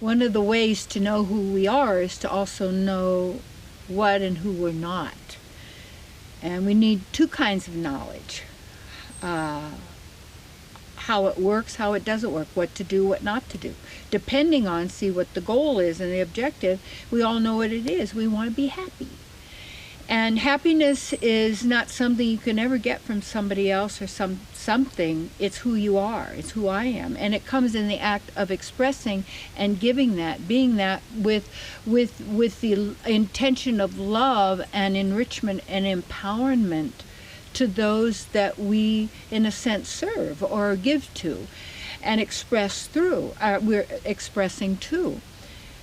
one of the ways to know who we are is to also know what and who we're not. And we need two kinds of knowledge. How it works, how it doesn't work, what to do, what not to do. Depending on, see what the goal is and the objective, we all know what it is. We want to be happy. And happiness is not something you can ever get from somebody else or something. It's who you are. It's who I am. And it comes in the act of expressing and giving that, being that with the intention of love and enrichment and empowerment to those that we, in a sense, serve or give to and express through. We're expressing to.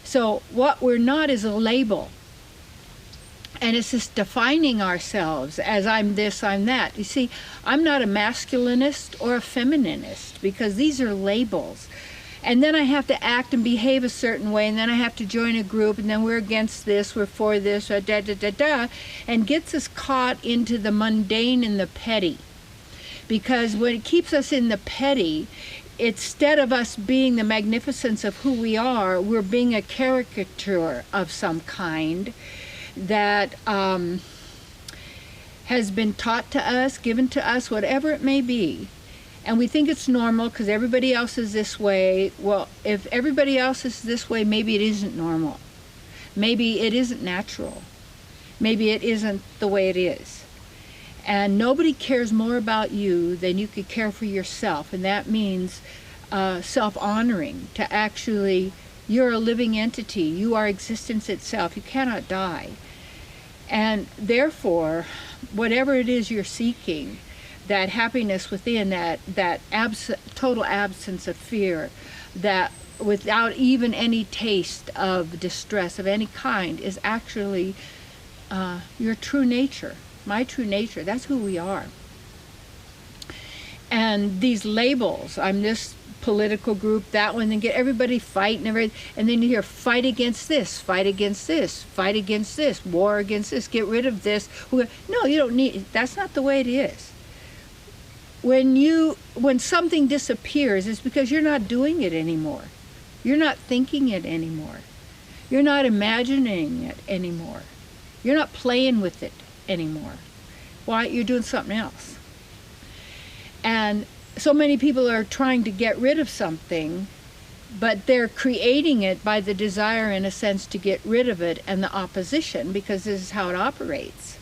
So what we're not is a label. And it's just defining ourselves as I'm this, I'm that. You see, I'm not a masculinist or a femininist because these are labels. And then I have to act and behave a certain way, and then I have to join a group, and then we're against this, we're for this, and gets us caught into the mundane and the petty. Because when it keeps us in the petty, instead of us being the magnificence of who we are, we're being a caricature of some kind that has been taught to us, given to us, whatever it may be. And we think it's normal because everybody else is this way. Well, if everybody else is this way, maybe it isn't normal. Maybe it isn't natural. Maybe it isn't the way it is. And nobody cares more about you than you could care for yourself. And that means self-honoring, to actually, you're a living entity. You are existence itself. You cannot die. And therefore, whatever it is you're seeking, that happiness within, that total absence of fear, that without even any taste of distress of any kind, is actually your true nature, my true nature. That's who we are. And these labels, I'm this political group, that one, then get everybody fighting, and then you hear fight against this, fight against this, fight against this, war against this, get rid of this. No, you don't need, that's not the way it is. When something disappears, it's because you're not doing it anymore. You're not thinking it anymore. You're not imagining it anymore. You're not playing with it anymore. Why? You're doing something else. And so many people are trying to get rid of something, but they're creating it by the desire, in a sense, to get rid of it and the opposition, because this is how it operates.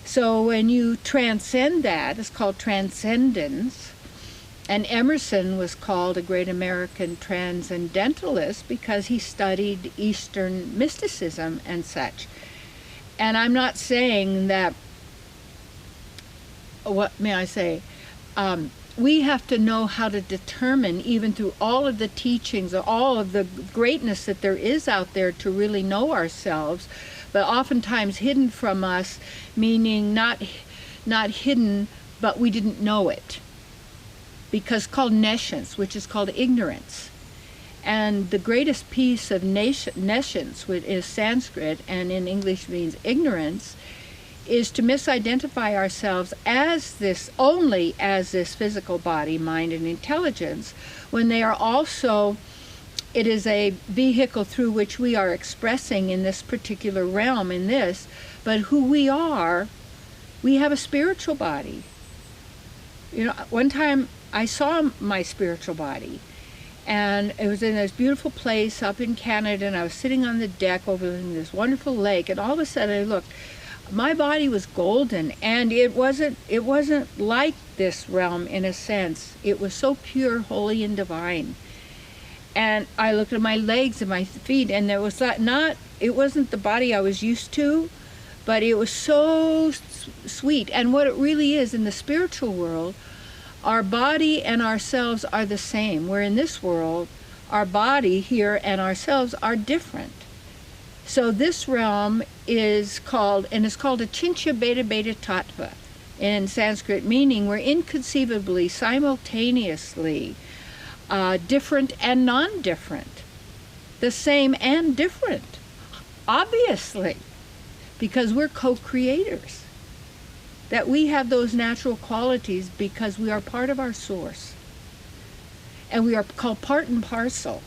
So when you transcend that, it's called transcendence. And Emerson was called a great American transcendentalist because he studied Eastern mysticism and such. And I'm not saying that, what may I say, we have to know how to determine, even through all of the teachings, or all of the greatness that there is out there, to really know ourselves, but oftentimes hidden from us, meaning not hidden, but we didn't know it. Because called nescience, which is called ignorance. And the greatest piece of nescience, which is Sanskrit and in English means ignorance, is to misidentify ourselves as this, only as this physical body, mind, and intelligence, when they are also, it is a vehicle through which we are expressing in this particular realm, in this, but who we are, we have a spiritual body. You know, one time I saw my spiritual body, and it was in this beautiful place up in Canada, and I was sitting on the deck overlooking this wonderful lake, and all of a sudden I looked. My body was golden, and it wasn't like this realm in a sense. It was so pure, holy, and divine. And I looked at my legs and my feet, and there was it wasn't the body I was used to, but it was so sweet. And what it really is, in the spiritual world, our body and ourselves are the same. Where in this world, our body here and ourselves are different. So this realm is called, and it's called a Chincha Beta Beta Tattva in Sanskrit, meaning we're inconceivably, simultaneously different and non-different. The same and different, obviously, because we're co-creators. That we have those natural qualities because we are part of our source. And we are called part and parcel.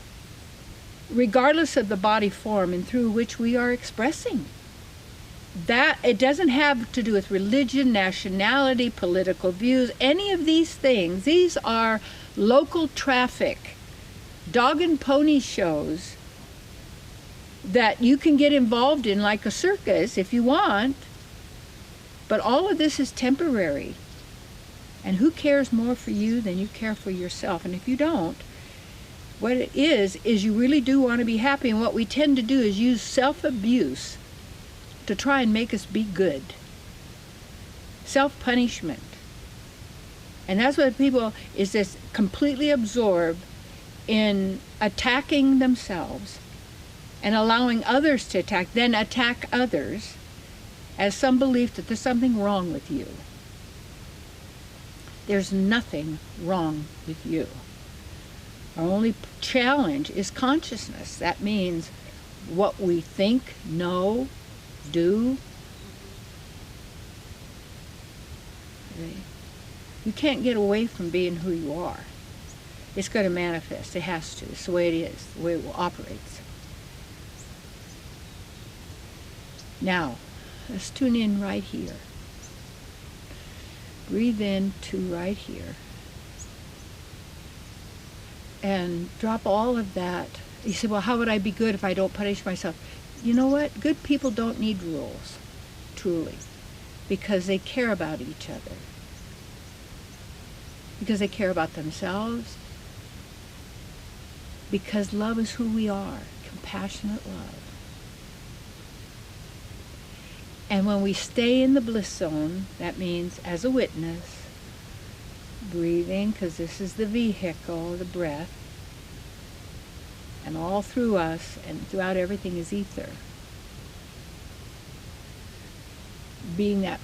regardless of the body form and through which we are expressing. That it doesn't have to do with religion, nationality, political views, any of these things. These are local traffic, dog and pony shows that you can get involved in like a circus if you want, but all of this is temporary. And who cares more for you than you care for yourself? And if you don't, what it is you really do want to be happy, and what we tend to do is use self-abuse to try and make us be good. Self-punishment. And that's what people is this completely absorbed in attacking themselves and allowing others to attack, then attack others as some belief that there's something wrong with you. There's nothing wrong with you. Our only challenge is consciousness. That means what we think, know, do. You can't get away from being who you are. It's going to manifest. It has to. It's the way it is, the way it operates. Now, let's tune in right here. Breathe in to right here. And drop all of that. You say, well, how would I be good if I don't punish myself? You know what? Good people don't need rules, truly, because they care about each other. Because they care about themselves. Because love is who we are, compassionate love. And when we stay in the bliss zone, that means as a witness, breathing, because this is the vehicle, the breath, and all through us and throughout everything is ether. Being that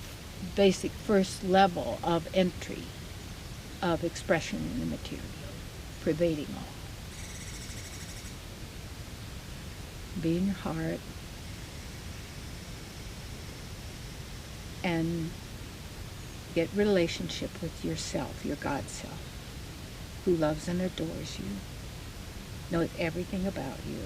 basic first level of entry of expression in the material, pervading all. Be in your heart and get relationship with yourself, your God self, who loves and adores you, knows everything about you.